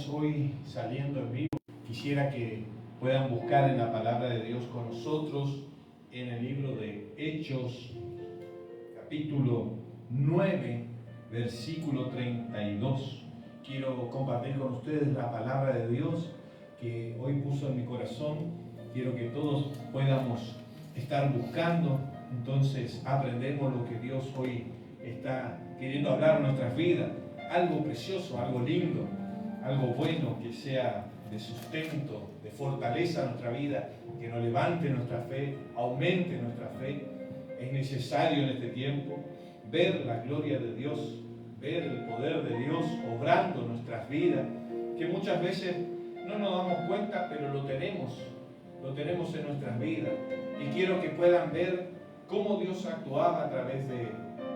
estamos hoy saliendo en vivo. Quisiera que puedan buscar en la palabra de Dios con nosotros en el libro de Hechos, capítulo 9, versículo 32. Quiero compartir con ustedes la palabra de Dios que hoy puso en mi corazón. Quiero que todos podamos estar buscando, entonces aprendemos lo que Dios hoy está queriendo hablar en nuestras vidas. Algo precioso, algo lindo, algo bueno que sea de sustento, de fortaleza a nuestra vida, que nos levante nuestra fe, aumente nuestra fe. Es necesario en este tiempo ver la gloria de Dios, ver el poder de Dios obrando en nuestras vidas, que muchas veces no nos damos cuenta, pero lo tenemos en nuestras vidas. Y quiero que puedan ver cómo Dios actuaba a través de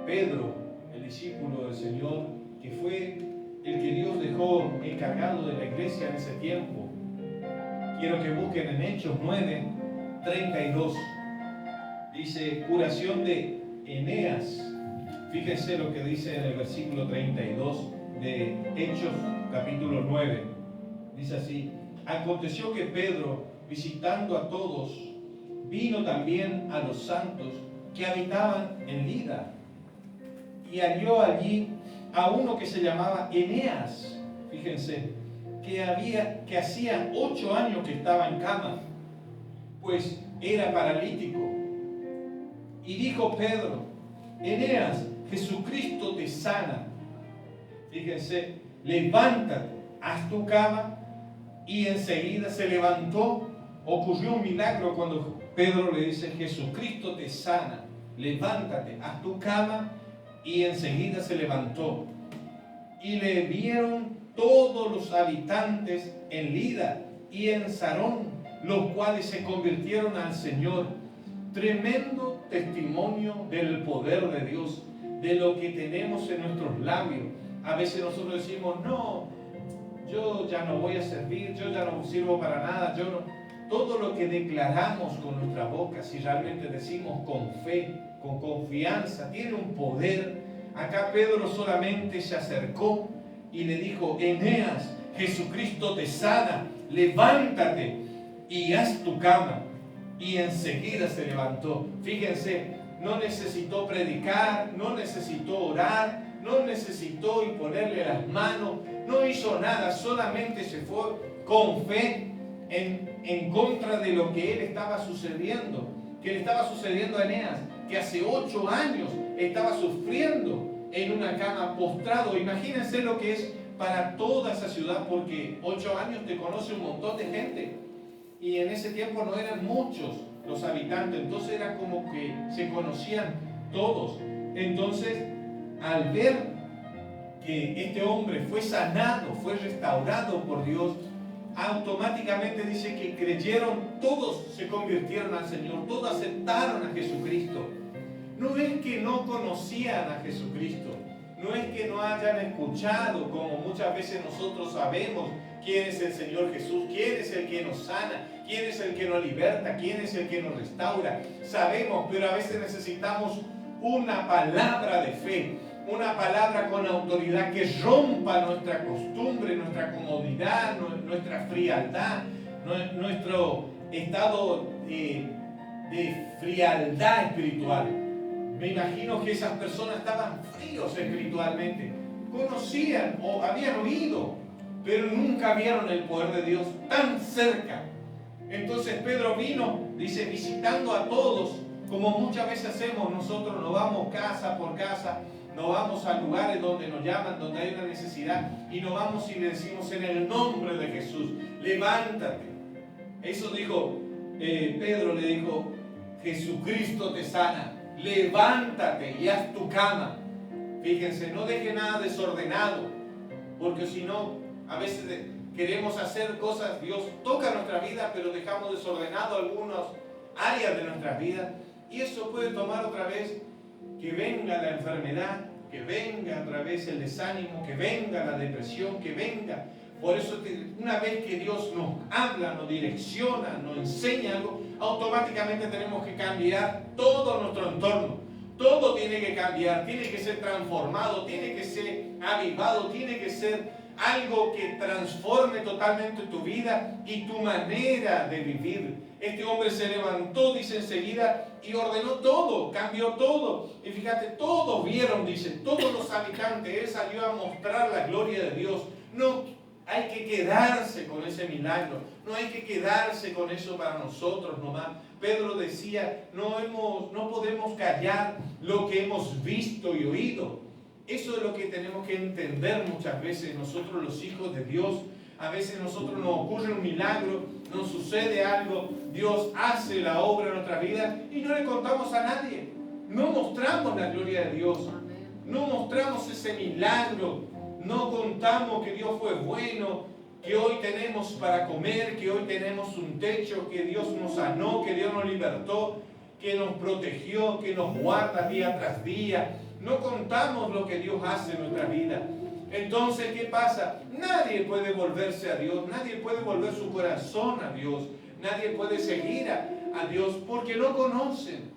Pedro, el discípulo del Señor, que fue el que Dios dejó encargado de la iglesia en ese tiempo. Quiero que busquen en Hechos 9, 32. Dice, curación de Eneas. Fíjense lo que dice en el versículo 32 de Hechos capítulo 9. Dice así: aconteció que Pedro, visitando a todos, vino también a los santos que habitaban en Lida, y halló allí a uno que se llamaba Eneas, fíjense, que hacía 8 años que estaba en cama, pues era paralítico. Y dijo Pedro: Eneas, Jesucristo te sana. Fíjense, levántate, haz tu cama. Y enseguida se levantó. Ocurrió un milagro cuando Pedro le dice: Jesucristo te sana, levántate, haz tu cama. Y enseguida se levantó. Y le vieron todos los habitantes en Lida y en Sarón, los cuales se convirtieron al Señor. Tremendo testimonio del poder de Dios, de lo que tenemos en nuestros labios. A veces nosotros decimos: no, yo ya no voy a servir, yo ya no sirvo para nada, yo no. Todo lo que declaramos con nuestra boca, si realmente decimos con fe, con confianza, tiene un poder. Acá Pedro solamente se acercó y le dijo: Eneas, Jesucristo te sana, levántate y haz tu cama. Y enseguida se levantó. Fíjense, no necesitó predicar, no necesitó orar, no necesitó imponerle las manos, no hizo nada, solamente se fue con fe en contra de lo que él estaba sucediendo, que le estaba sucediendo a Eneas, que hace 8 años estaba sufriendo en una cama, postrado. Imagínense lo que es para toda esa ciudad, porque 8 años te conoce un montón de gente, y en ese tiempo no eran muchos los habitantes, entonces era como que se conocían todos. Entonces, al ver que este hombre fue sanado, fue restaurado por Dios, automáticamente dice que creyeron, todos se convirtieron al Señor, todos aceptaron a Jesucristo. No es que no conocían a Jesucristo, no es que no hayan escuchado, como muchas veces nosotros sabemos quién es el Señor Jesús, quién es el que nos sana, quién es el que nos liberta, quién es el que nos restaura. Sabemos, pero a veces necesitamos una palabra de fe, una palabra con autoridad que rompa nuestra costumbre, nuestra comodidad, nuestra frialdad, nuestro estado de frialdad espiritual. Me imagino que esas personas estaban fríos espiritualmente, conocían o habían oído, pero nunca vieron el poder de Dios tan cerca. Entonces Pedro vino, dice, visitando a todos, como muchas veces hacemos nosotros. Nos vamos casa por casa, nos vamos a lugares donde nos llaman, donde hay una necesidad, y nos vamos y le decimos: en el nombre de Jesús, levántate. Eso dijo Pedro, le dijo: Jesucristo te sana, levántate y haz tu cama. Fíjense, no deje nada desordenado, porque si no, a veces queremos hacer cosas, Dios toca nuestra vida, pero dejamos desordenado algunas áreas de nuestras vidas, y eso puede tomar otra vez que venga la enfermedad, que venga otra vez el desánimo, que venga la depresión, que venga. Por eso una vez que Dios nos habla, nos direcciona, nos enseña algo, automáticamente tenemos que cambiar todo nuestro entorno. Todo tiene que cambiar, tiene que ser transformado, tiene que ser avivado, tiene que ser algo que transforme totalmente tu vida y tu manera de vivir. Este hombre se levantó, dice enseguida, y ordenó todo, cambió todo. Y fíjate, todos vieron, dice, todos los habitantes, él salió a mostrar la gloria de Dios. No hay que quedarse con ese milagro, no hay que quedarse con eso para nosotros nomás. Pedro decía, no podemos callar lo que hemos visto y oído. Eso es lo que tenemos que entender muchas veces nosotros los hijos de Dios. A veces nosotros nos ocurre un milagro, nos sucede algo, Dios hace la obra en nuestra vida y no le contamos a nadie. No mostramos la gloria de Dios, no mostramos ese milagro, no contamos que Dios fue bueno, que hoy tenemos para comer, que hoy tenemos un techo, que Dios nos sanó, que Dios nos libertó, que nos protegió, que nos guarda día tras día. No contamos lo que Dios hace en nuestra vida. Entonces, ¿qué pasa? Nadie puede volverse a Dios, nadie puede volver su corazón a Dios, nadie puede seguir a Dios porque no conocen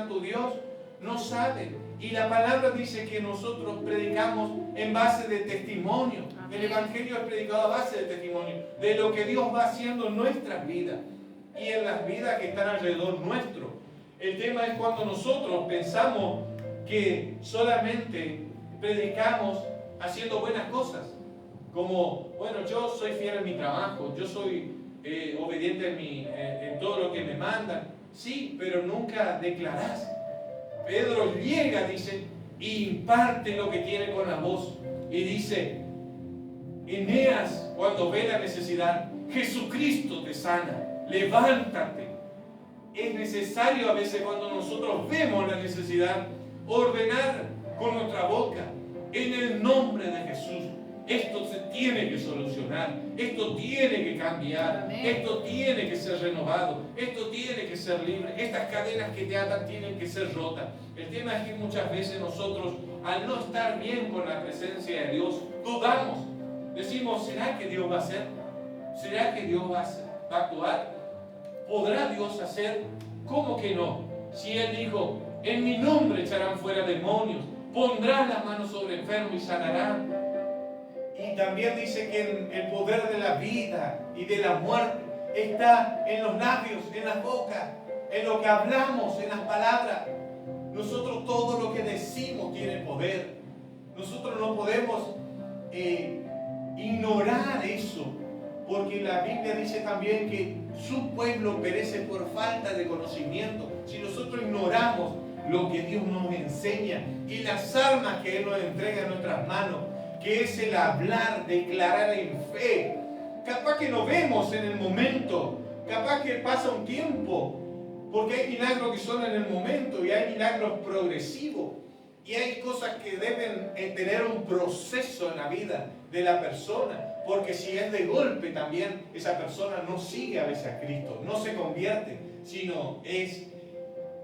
a tu Dios, no saben. Y la palabra dice que nosotros predicamos en base de testimonio. El Evangelio es predicado a base de testimonio, de lo que Dios va haciendo en nuestras vidas y en las vidas que están alrededor nuestro. El tema es cuando nosotros pensamos que solamente predicamos haciendo buenas cosas, como, bueno, yo soy fiel en mi trabajo, yo soy obediente en todo lo que me mandan, sí, pero nunca declarás. Pedro llega, dice, y imparte lo que tiene con la voz, y dice, Eneas, cuando ve la necesidad, Jesucristo te sana, levántate. Es necesario a veces cuando nosotros vemos la necesidad, ordenar con nuestra boca, en el nombre de Jesús, esto se tiene que solucionar, esto tiene que cambiar, esto tiene que ser renovado, esto tiene que ser libre, estas cadenas que te atan tienen que ser rotas. El tema es que muchas veces nosotros, al no estar bien con la presencia de Dios, dudamos, decimos, ¿será que Dios va a hacer? ¿Será que Dios va a actuar? ¿Podrá Dios hacer? ¿Cómo que no? Si Él dijo, en mi nombre echarán fuera demonios, pondrán las manos sobre enfermos y sanarán. Y también dice que el poder de la vida y de la muerte está en los labios, en las bocas, en lo que hablamos, en las palabras. Nosotros todo lo que decimos tiene poder. Nosotros no podemos ignorar eso, porque la Biblia dice también que su pueblo perece por falta de conocimiento. Si nosotros ignoramos lo que Dios nos enseña y las armas que Él nos entrega en nuestras manos, que es el hablar, declarar en fe, capaz que lo vemos en el momento, capaz que pasa un tiempo, porque hay milagros que son en el momento y hay milagros progresivos y hay cosas que deben tener un proceso en la vida de la persona, porque si es de golpe también esa persona no sigue a veces a Cristo, no se convierte, sino es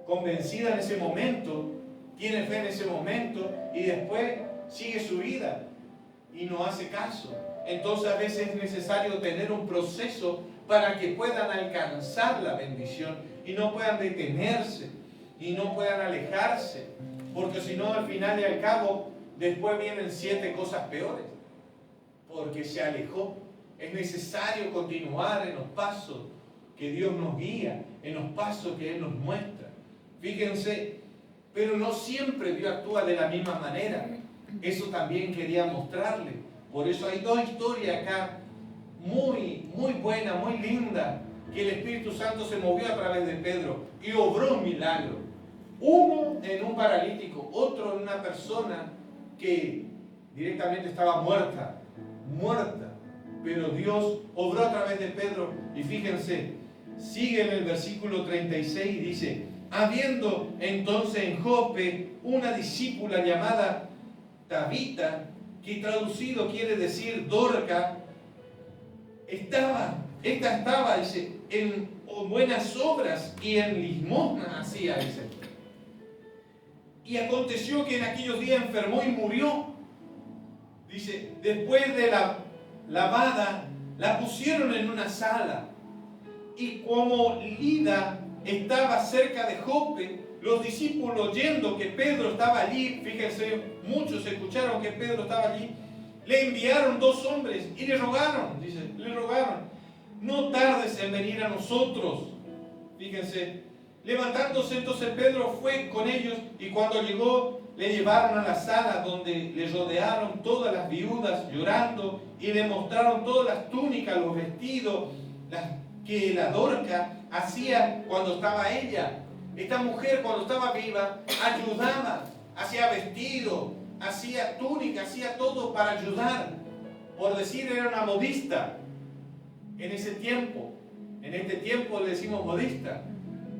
convencida en ese momento, tiene fe en ese momento y después sigue su vida y no hace caso. Entonces a veces es necesario tener un proceso para que puedan alcanzar la bendición y no puedan detenerse y no puedan alejarse, porque si no al final y al cabo después vienen 7 cosas peores, porque se alejó. Es necesario continuar en los pasos que Dios nos guía, en los pasos que Él nos muestra. Fíjense, pero no siempre Dios actúa de la misma manera. Eso también quería mostrarle. Por eso hay 2 historias acá muy buenas, muy lindas, que el Espíritu Santo se movió a través de Pedro y obró un milagro. Uno en un paralítico, otro en una persona que directamente estaba muerta, pero Dios obró a través de Pedro. Y fíjense, sigue en el versículo 36 y dice, habiendo entonces en Jope una discípula llamada Tabita, que traducido quiere decir Dorca, esta estaba, dice, en buenas obras y en limosna hacía, dice. Y aconteció que en aquellos días enfermó y murió. Dice, después de la lavada, la pusieron en una sala. Y como Lida estaba cerca de Jope, los discípulos oyendo que Pedro estaba allí, fíjense, muchos escucharon que Pedro estaba allí, le enviaron 2 hombres y le rogaron, dice, le rogaron, no tardes en venir a nosotros. Fíjense, levantándose entonces Pedro fue con ellos y cuando llegó le llevaron a la sala donde le rodearon todas las viudas llorando y le mostraron todas las túnicas, los vestidos que la Dorca hacía cuando estaba ella. Esta mujer cuando estaba viva ayudaba, hacía vestido, hacía túnica, hacía todo para ayudar. Por decir, era una modista en ese tiempo. En este tiempo le decimos modista,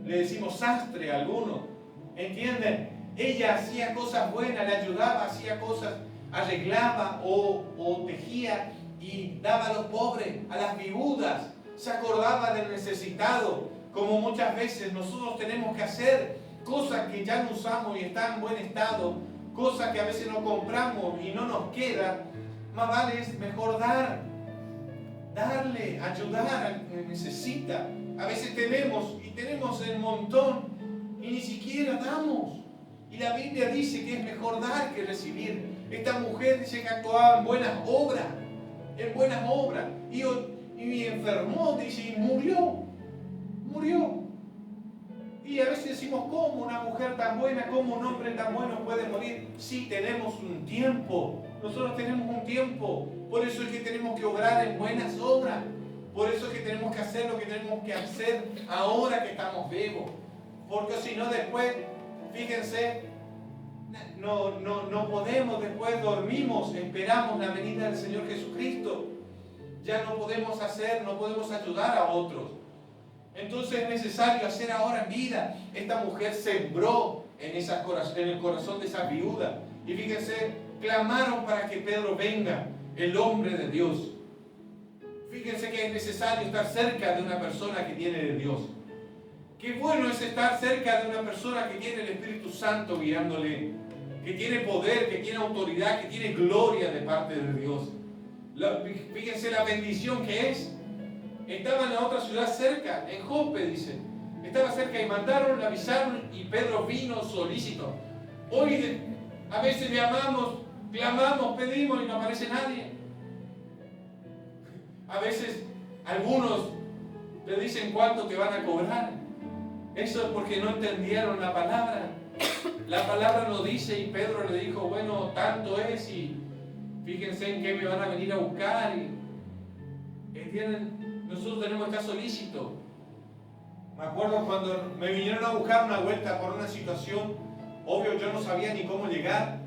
le decimos sastre a algunos. ¿Entienden? Ella hacía cosas buenas, le ayudaba, hacía cosas, arreglaba o tejía y daba a los pobres, a las viudas. Se acordaba del necesitado, como muchas veces nosotros tenemos que hacer cosas que ya no usamos y están en buen estado, cosas que a veces no compramos y no nos queda. Más vale es mejor darle, ayudar al que necesita. A veces tenemos el montón y ni siquiera damos. Y la Biblia dice que es mejor dar que recibir. Esta mujer dice que actuaba en buenas obras, y enfermó, dice, y murió. Y a veces decimos, ¿cómo una mujer tan buena, cómo un hombre tan bueno puede morir? Sí, tenemos un tiempo. Nosotros tenemos un tiempo. Por eso es que tenemos que obrar en buenas obras. Por eso es que tenemos que hacer lo que tenemos que hacer ahora que estamos vivos. Porque si no después, fíjense, no podemos, después dormimos, esperamos la venida del Señor Jesucristo. Ya no podemos ayudar a otros. Entonces es necesario hacer ahora vida. Esta mujer sembró en el corazón de esa viuda. Y fíjense, clamaron para que Pedro venga, el hombre de Dios. Fíjense que es necesario estar cerca de una persona que tiene de Dios. Qué bueno es estar cerca de una persona que tiene el Espíritu Santo guiándole, que tiene poder, que tiene autoridad, que tiene gloria de parte de Dios. Fíjense la bendición que es. Estaba en la otra ciudad cerca, en Jope, dice. Estaba cerca y mandaron, le avisaron y Pedro vino solícito. Hoy a veces llamamos, clamamos, pedimos y no aparece nadie. A veces algunos le dicen cuánto te van a cobrar. Eso es porque no entendieron la palabra. La palabra lo dice y Pedro le dijo, bueno, tanto es y fíjense en qué me van a venir a buscar. ¿Entienden? Nosotros tenemos que estar solícitos. Me acuerdo cuando me vinieron a buscar una vuelta por una situación, obvio yo no sabía ni cómo llegar,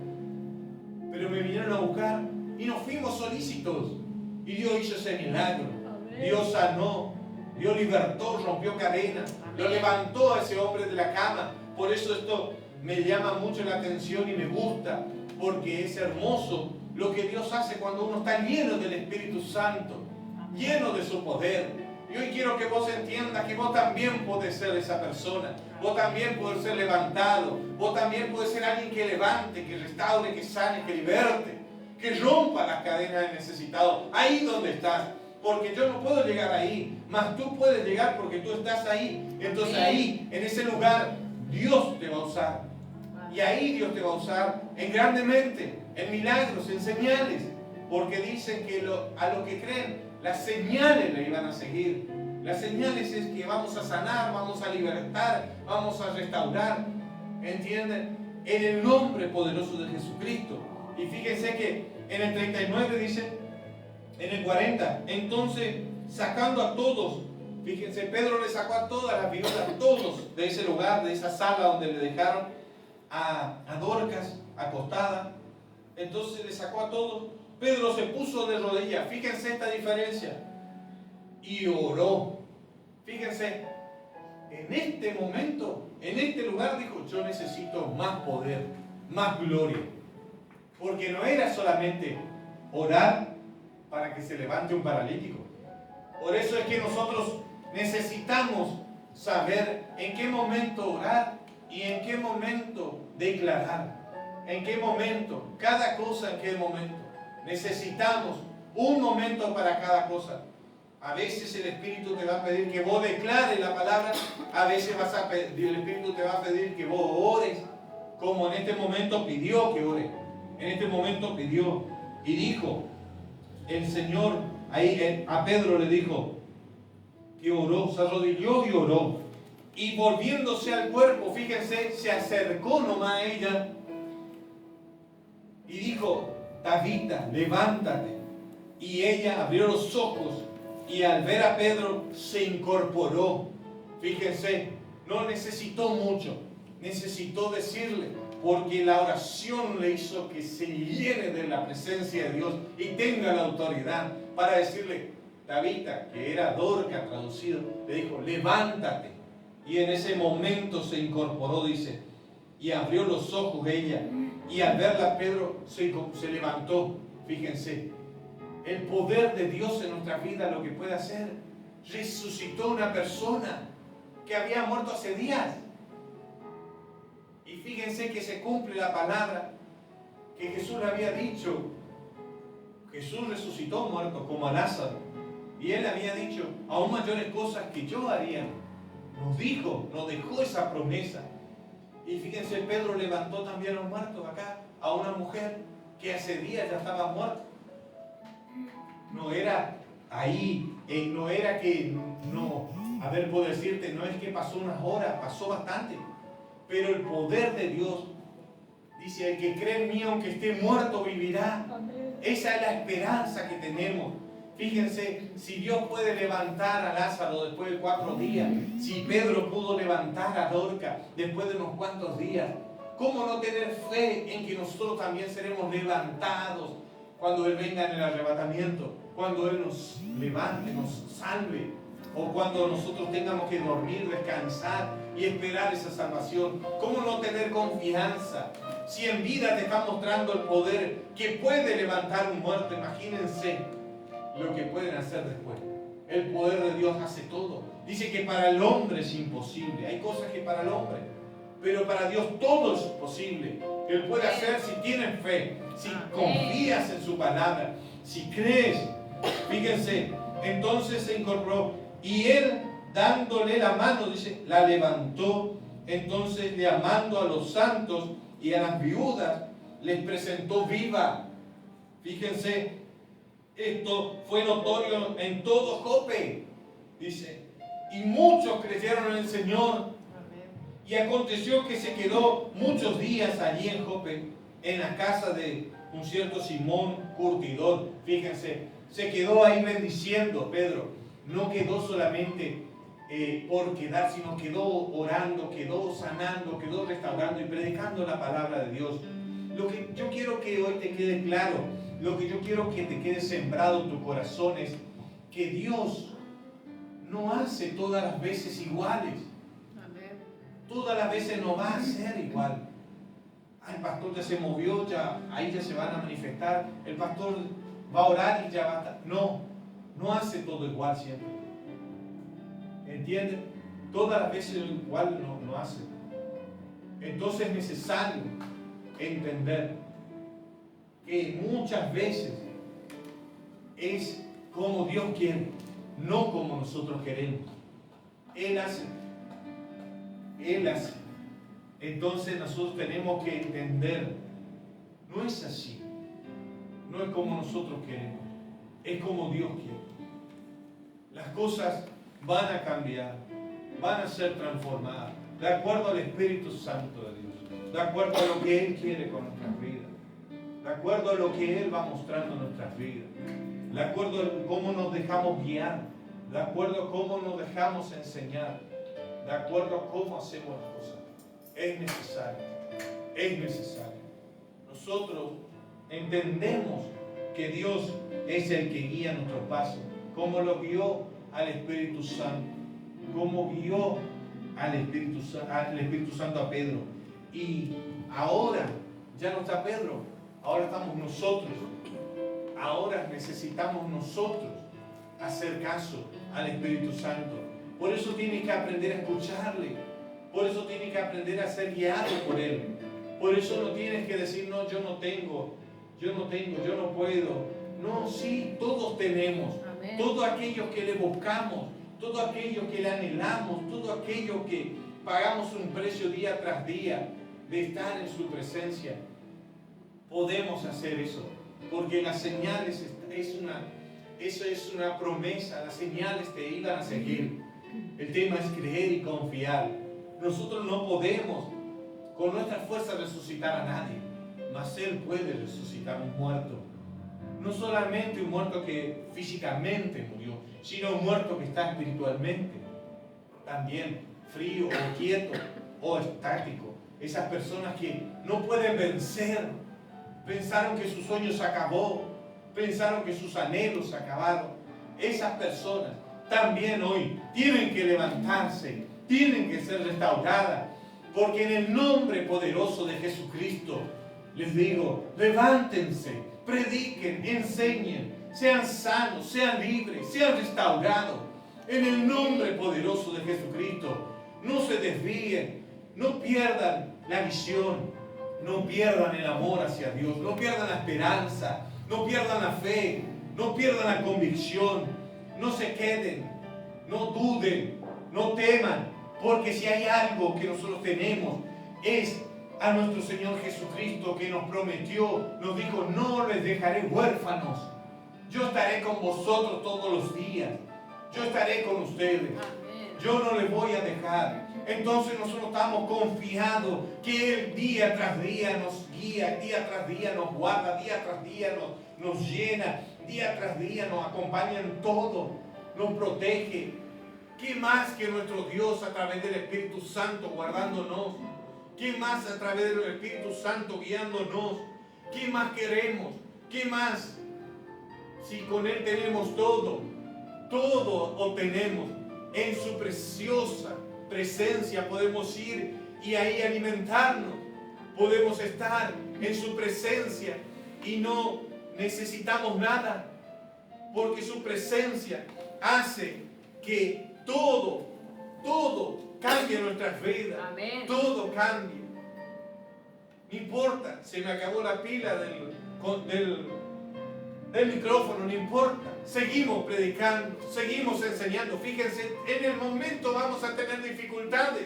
pero me vinieron a buscar y nos fuimos solícitos. Y Dios hizo ese milagro. Amén. Dios sanó, Dios libertó, rompió cadenas, lo levantó a ese hombre de la cama. Por eso esto me llama mucho la atención y me gusta, porque es hermoso lo que Dios hace cuando uno está lleno del Espíritu Santo, lleno de su poder. Y hoy quiero que vos entiendas que vos también podés ser esa persona. Vos también podés ser levantado. Vos también podés ser alguien que levante, que restaure, que sane, que liberte, que rompa las cadenas del necesitado. Ahí donde estás. Porque yo no puedo llegar ahí, mas tú puedes llegar porque tú estás ahí. Entonces ahí, en ese lugar, Dios te va a usar. Y ahí Dios te va a usar en grandemente, en milagros, en señales. Porque dicen que a los que creen, las señales le iban a seguir. Las señales es que vamos a sanar, vamos a libertar, vamos a restaurar. ¿Entienden? En el nombre poderoso de Jesucristo. Y fíjense que en el 39 dice, en el 40, entonces sacando a todos, fíjense, Pedro le sacó a todas las viudas, todos de ese lugar, de esa sala donde le dejaron a Dorcas acostada. Entonces le sacó a todos. Pedro se puso de rodillas, fíjense esta diferencia, y oró. Fíjense, en este momento, en este lugar dijo, yo necesito más poder, más gloria. Porque no era solamente orar para que se levante un paralítico. Por eso es que nosotros necesitamos saber en qué momento orar y en qué momento declarar. En qué momento, cada cosa en qué momento. Necesitamos un momento para cada cosa. A veces el Espíritu te va a pedir que vos declares la palabra. A veces el Espíritu te va a pedir que vos ores. Como en este momento pidió que ore. En este momento pidió. Y dijo, el Señor, ahí a Pedro le dijo, que oró, se arrodilló y oró. Y volviéndose al cuerpo, fíjense, se acercó nomás a ella y dijo, Tabita, levántate. Y ella abrió los ojos y al ver a Pedro se incorporó. Fíjense, no necesitó mucho, necesitó decirle, porque la oración le hizo que se llene de la presencia de Dios y tenga la autoridad para decirle, Tabita, que era Dorca traducido, le dijo, levántate. Y en ese momento se incorporó, dice, y abrió los ojos ella, y al verla Pedro se levantó. Fíjense, el poder de Dios en nuestra vida, lo que puede hacer, resucitó una persona que había muerto hace días. Y fíjense que se cumple la palabra que Jesús le había dicho. Jesús resucitó muerto como a Lázaro. Y él había dicho, aún mayores cosas que yo haría. Nos dijo, nos dejó esa promesa. Y fíjense, Pedro levantó también a los muertos acá, a una mujer que hace días ya estaba muerta. No era ahí, no era que, no, a ver, puedo decirte, no es que pasó unas horas, pasó bastante. Pero el poder de Dios, dice, el que cree en mí, aunque esté muerto, vivirá. Esa es la esperanza que tenemos. Fíjense, si Dios puede levantar a Lázaro después de 4 días, si Pedro pudo levantar a Dorca después de unos cuantos días, ¿cómo no tener fe en que nosotros también seremos levantados cuando Él venga en el arrebatamiento? Cuando Él nos levante, nos salve, o cuando nosotros tengamos que dormir, descansar y esperar esa salvación. ¿Cómo no tener confianza? Si en vida te está mostrando el poder que puede levantar un muerto, imagínense lo que pueden hacer después. El poder de Dios hace todo. Dice que para el hombre es imposible. Hay cosas que para el hombre, pero para Dios todo es posible. Él puede hacer si tienes fe, si confías en su palabra, si crees. Fíjense, entonces se incorporó y él, dándole la mano, dice, la levantó. Entonces, llamando a los santos y a las viudas, les presentó viva. Fíjense, esto fue notorio en todo Jope, dice, y muchos creyeron en el Señor. Y aconteció que se quedó muchos días allí en Jope, en la casa de un cierto Simón curtidor. Fíjense, se quedó ahí bendiciendo Pedro. No quedó solamente por quedar, sino quedó orando, quedó sanando, quedó restaurando y predicando la palabra de Dios. Lo que yo quiero que hoy te quede claro, lo que yo quiero que te quede sembrado en tu corazón es que Dios no hace todas las veces iguales. Todas las veces no va a ser igual. El pastor ya se movió, ya, ahí ya se van a manifestar. El pastor va a orar y ya va a estar. No hace todo igual siempre. ¿Entienden? Todas las veces igual no hace. Entonces es necesario entender que muchas veces es como Dios quiere, no como nosotros queremos. Él hace. Él hace. Entonces nosotros tenemos que entender, no es así, no es como nosotros queremos, es como Dios quiere. Las cosas van a cambiar, van a ser transformadas, de acuerdo al Espíritu Santo de Dios, de acuerdo a lo que Él quiere con nuestras vidas, de acuerdo a lo que Él va mostrando en nuestras vidas, de acuerdo a cómo nos dejamos guiar, de acuerdo a cómo nos dejamos enseñar, de acuerdo a cómo hacemos las cosas. Es necesario, es necesario. Nosotros entendemos que Dios es el que guía nuestros pasos, como lo guió al Espíritu Santo, como guió al Espíritu Santo a Pedro. Y ahora ya no está Pedro, ahora estamos nosotros. Ahora necesitamos nosotros hacer caso al Espíritu Santo. Por eso tienes que aprender a escucharle. Por eso tienes que aprender a ser guiado por Él. Por eso no tienes que decir, no, yo no tengo, yo no puedo. No, sí, todos tenemos. Amén. Todos aquellos que le buscamos, todos aquellos que le anhelamos, todos aquellos que pagamos un precio día tras día de estar en su presencia, podemos hacer eso. porque las señales eso es una promesa, las señales te iban a seguir. El tema es creer y confiar. Nosotros no podemos con nuestra fuerza resucitar a nadie, mas Él puede resucitar un muerto. No solamente un muerto que físicamente murió, sino un muerto que está espiritualmente también frío o quieto o estático. Esas personas que no pueden vencer, pensaron que su sueño se acabó, pensaron que sus anhelos se acabaron. Esas personas también hoy tienen que levantarse, tienen que ser restauradas, porque en el nombre poderoso de Jesucristo les digo, levántense, prediquen, enseñen, sean sanos, sean libres, sean restaurados. En el nombre poderoso de Jesucristo, no se desvíen, no pierdan la visión, no pierdan el amor hacia Dios, no pierdan la esperanza, no pierdan la fe, no pierdan la convicción, no se queden, no duden, no teman, porque si hay algo que nosotros tenemos es a nuestro Señor Jesucristo, que nos prometió, nos dijo, no les dejaré huérfanos, yo estaré con vosotros todos los días, yo estaré con ustedes, yo no les voy a dejar. Entonces nosotros estamos confiados que Él día tras día nos guía, día tras día nos guarda, día tras día nos llena, día tras día nos acompaña en todo, nos protege. ¿Qué más que nuestro Dios a través del Espíritu Santo guardándonos? ¿Qué más a través del Espíritu Santo guiándonos? ¿Qué más queremos? ¿Qué más? Si con Él tenemos todo, todo obtenemos. En su preciosa presencia podemos ir y ahí alimentarnos. Podemos estar en su presencia y no necesitamos nada, porque su presencia hace que todo cambie en nuestras vidas. Amén. Todo cambie. No importa, se me acabó la pila del micrófono, no importa. Seguimos predicando, seguimos enseñando. Fíjense, en el momento vamos a tener dificultades.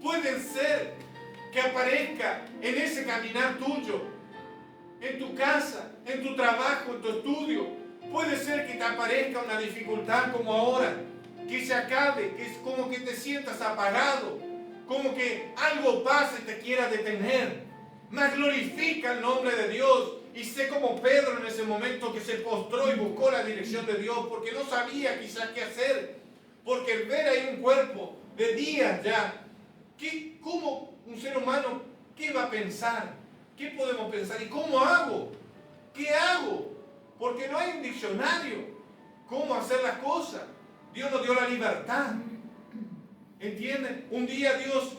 Pueden ser que aparezca en ese caminar tuyo, en tu casa, en tu trabajo, en tu estudio. Puede ser que te aparezca una dificultad como ahora, que se acabe, que es como que te sientas apagado, como que algo pasa y te quiera detener. Mas glorifica el nombre de Dios. Y sé como Pedro en ese momento que se postró y buscó la dirección de Dios porque no sabía quizás qué hacer. Porque el ver ahí un cuerpo de días ya, ¿cómo un ser humano, qué va a pensar? ¿Qué podemos pensar? ¿Y cómo hago? ¿Qué hago? Porque no hay un diccionario. ¿Cómo hacer las cosas? Dios nos dio la libertad. ¿Entienden? Un día Dios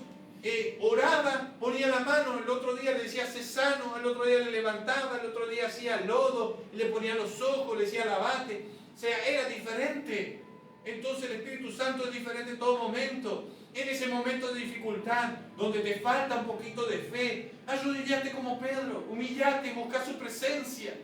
oraba, ponía la mano, el otro día le decía sé sano, el otro día le levantaba, el otro día hacía lodo, le ponía los ojos, le decía lavate. O sea, era diferente. Entonces el Espíritu Santo es diferente en todo momento. En ese momento de dificultad, donde te falta un poquito de fe, arrodillate como Pedro, humillate y busca su presencia.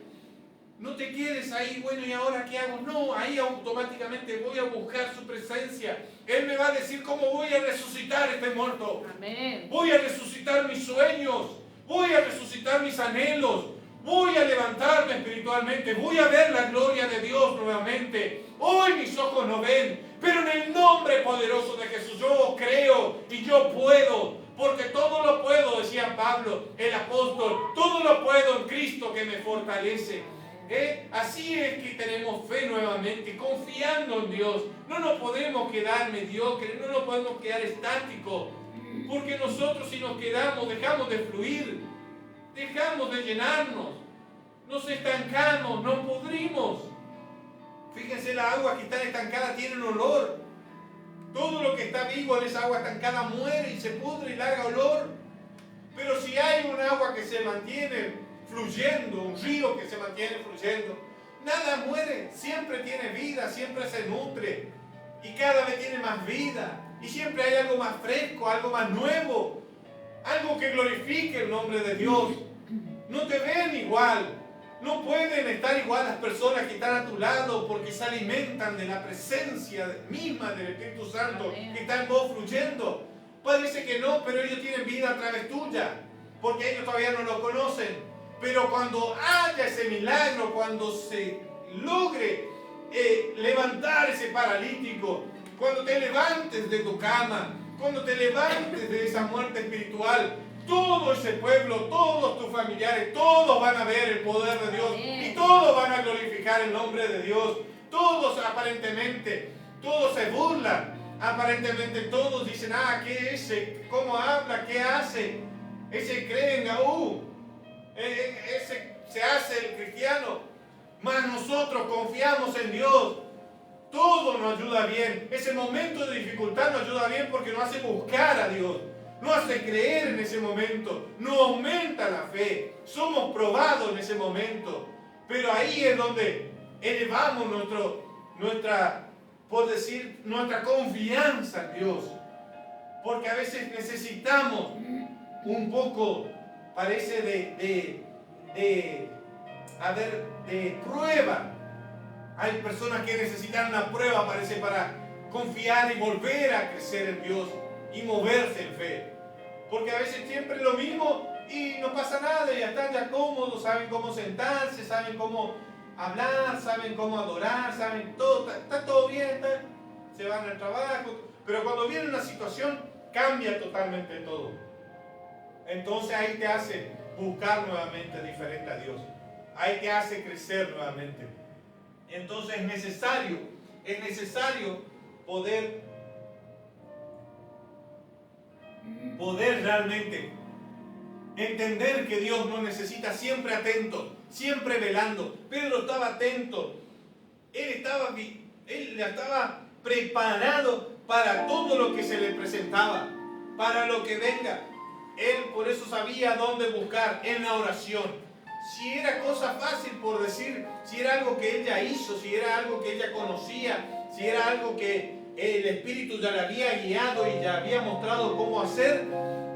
No te quedes ahí, bueno, ¿y ahora qué hago? No, ahí automáticamente voy a buscar su presencia. Él me va a decir cómo voy a resucitar este muerto. Amén. Voy a resucitar mis sueños. Voy a resucitar mis anhelos. Voy a levantarme espiritualmente. Voy a ver la gloria de Dios nuevamente. Hoy mis ojos no ven, pero en el nombre poderoso de Jesús yo creo y yo puedo. Porque todo lo puedo, decía Pablo, el apóstol. Todo lo puedo en Cristo que me fortalece. Así es que tenemos fe nuevamente, confiando en Dios. No nos podemos quedar mediocres, no nos podemos quedar estáticos, porque nosotros si nos quedamos dejamos de fluir, dejamos de llenarnos, nos estancamos, nos pudrimos. Fíjense, la agua que está estancada tiene un olor. Todo lo que está vivo en esa agua estancada muere y se pudre y larga olor. Pero si hay un agua que se mantiene fluyendo, un río que se mantiene fluyendo, nada muere, siempre tiene vida, siempre se nutre y cada vez tiene más vida y siempre hay algo más fresco, algo más nuevo, algo que glorifique el nombre de Dios. No te ven igual, no pueden estar igual las personas que están a tu lado porque se alimentan de la presencia misma del Espíritu Santo que está en vos fluyendo. Parece que no, pero ellos tienen vida a través tuya porque ellos todavía no lo conocen. Pero cuando haya ese milagro, cuando se logre levantar ese paralítico, cuando te levantes de tu cama, cuando te levantes de esa muerte espiritual, todo ese pueblo, todos tus familiares, todos van a ver el poder de Dios y todos van a glorificar el nombre de Dios. Todos aparentemente, todos se burlan, aparentemente todos dicen, ¿qué es ese? ¿Cómo habla? ¿Qué hace? Ese cree en ese se hace el cristiano. Mas nosotros confiamos en Dios. Todo nos ayuda bien. Ese momento de dificultad nos ayuda bien porque nos hace buscar a Dios. Nos hace creer en ese momento. Nos aumenta la fe. Somos probados en ese momento. Pero ahí es donde elevamos nuestra confianza en Dios. Porque a veces necesitamos un poco, parece, de prueba. Hay personas que necesitan una prueba, parece, para confiar y volver a crecer en Dios y moverse en fe. Porque a veces siempre es lo mismo y no pasa nada, ya están ya cómodos, saben cómo sentarse, saben cómo hablar, saben cómo adorar, saben todo, está todo bien, se van al trabajo. Pero cuando viene una situación, cambia totalmente todo. Entonces ahí te hace buscar nuevamente diferente a Dios. Ahí te hace crecer nuevamente. Entonces es necesario poder realmente entender que Dios nos necesita siempre atento, siempre velando. Pedro estaba atento. Él estaba preparado para todo lo que se le presentaba, para lo que venga. Él por eso sabía dónde buscar en la oración. Si era cosa fácil por decir, si era algo que él ya hizo, si era algo que ella conocía, si era algo que el Espíritu ya le había guiado y ya había mostrado cómo hacer,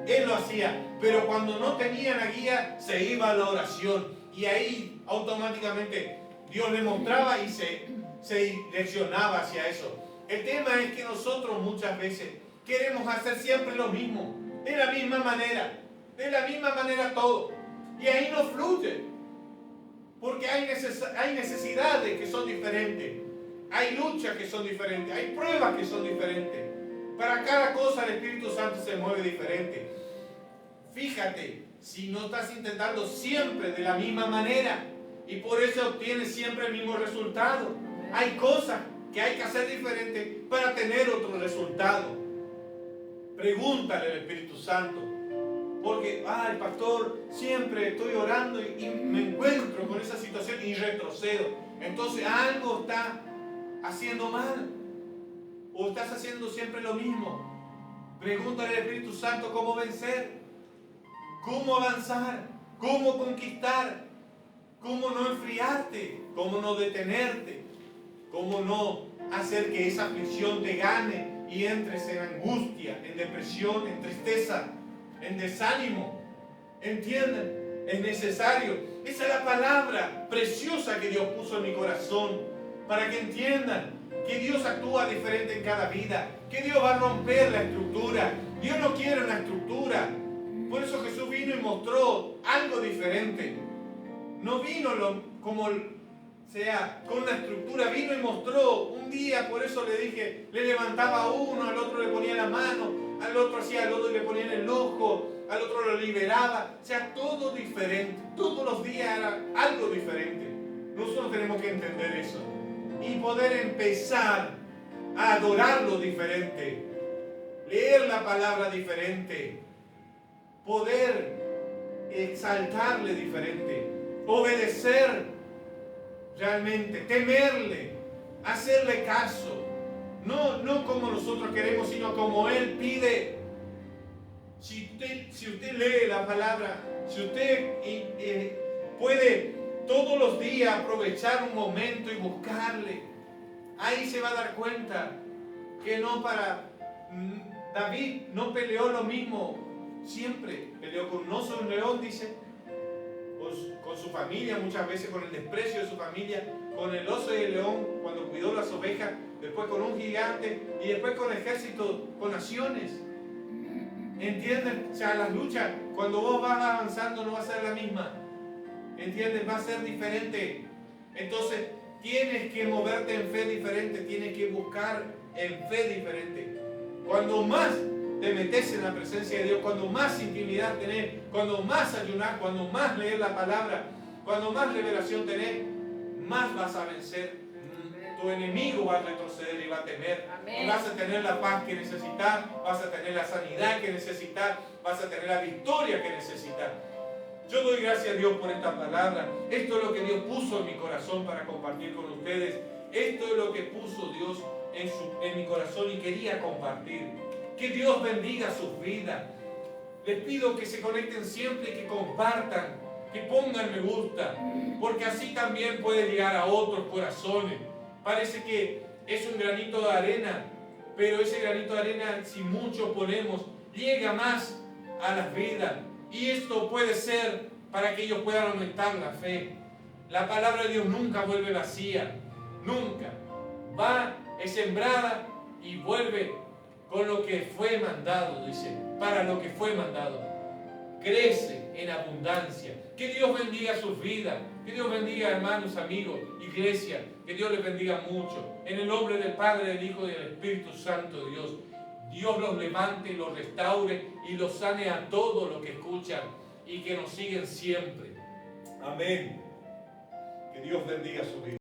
él lo hacía. Pero cuando no tenía la guía, se iba a la oración. Y ahí automáticamente Dios le mostraba y se direccionaba hacia eso. El tema es que nosotros muchas veces queremos hacer siempre lo mismo, de la misma manera todo. Y ahí no fluye, porque hay necesidades que son diferentes, hay luchas que son diferentes, hay pruebas que son diferentes. Para cada cosa el Espíritu Santo se mueve diferente. Fíjate, si no estás intentando siempre de la misma manera y por eso obtienes siempre el mismo resultado. Hay cosas que hay que hacer diferente para tener otro resultado. Pregúntale al Espíritu Santo. Porque, pastor, siempre estoy orando y me encuentro con esa situación y retrocedo. Entonces algo está haciendo mal. O estás haciendo siempre lo mismo. Pregúntale al Espíritu Santo cómo vencer, cómo avanzar, cómo conquistar, cómo no enfriarte, cómo no detenerte, cómo no hacer que esa aflicción te gane y entres en angustia, en depresión, en tristeza, en desánimo. ¿Entienden? Es necesario. Esa es la palabra preciosa que Dios puso en mi corazón, para que entiendan que Dios actúa diferente en cada vida, que Dios va a romper la estructura. Dios no quiere una estructura. Por eso Jesús vino y mostró algo diferente. No vino con una estructura, vino y mostró un día. Por eso le dije, le levantaba a uno, al otro le ponía la mano, al otro hacía, al otro le ponía en el ojo, al otro lo liberaba. O sea, todo diferente. Todos los días era algo diferente. Nosotros tenemos que entender eso y poder empezar a adorarlo diferente, leer la palabra diferente, poder exaltarle diferente, obedecer realmente, temerle, hacerle caso, no como nosotros queremos, sino como Él pide. Si usted lee la palabra, si usted puede todos los días aprovechar un momento y buscarle, ahí se va a dar cuenta que David no peleó lo mismo siempre. Peleó con un oso y un león, dice, con su familia, muchas veces con el desprecio de su familia, con el oso y el león cuando cuidó las ovejas, después con un gigante y después con ejércitos, con naciones. ¿Entienden? O sea, las luchas, cuando vos vas avanzando, no va a ser la misma. ¿entiendes? Va a ser diferente. Entonces, tienes que moverte en fe diferente, tienes que buscar en fe diferente. Cuando más te metes en la presencia de Dios, cuando más intimidad tenés, cuando más ayunar, cuando más leer la palabra, cuando más revelación tenés, más vas a vencer. Tu enemigo va a retroceder y va a temer. Amén. Y vas a tener la paz que necesitas, vas a tener la sanidad que necesitas, vas a tener la victoria que necesitas. Yo doy gracias a Dios por esta palabra. Esto es lo que Dios puso en mi corazón para compartir con ustedes. Esto es lo que puso Dios en mi corazón y quería compartir. Que Dios bendiga sus vidas. Les pido que se conecten siempre y que compartan, que pongan me gusta, porque así también puede llegar a otros corazones. Parece que es un granito de arena, pero ese granito de arena, si muchos ponemos, llega más a las vidas. Y esto puede ser para que ellos puedan aumentar la fe. La palabra de Dios nunca vuelve vacía, nunca. Va, es sembrada y vuelve con lo que fue mandado, dice, para lo que fue mandado. Crece en abundancia. Que Dios bendiga sus vidas. Que Dios bendiga, hermanos, amigos, iglesia. Que Dios les bendiga mucho. En el nombre del Padre, del Hijo y del Espíritu Santo de Dios. Dios los levante, los restaure y los sane a todos los que escuchan y que nos siguen siempre. Amén. Que Dios bendiga su vida.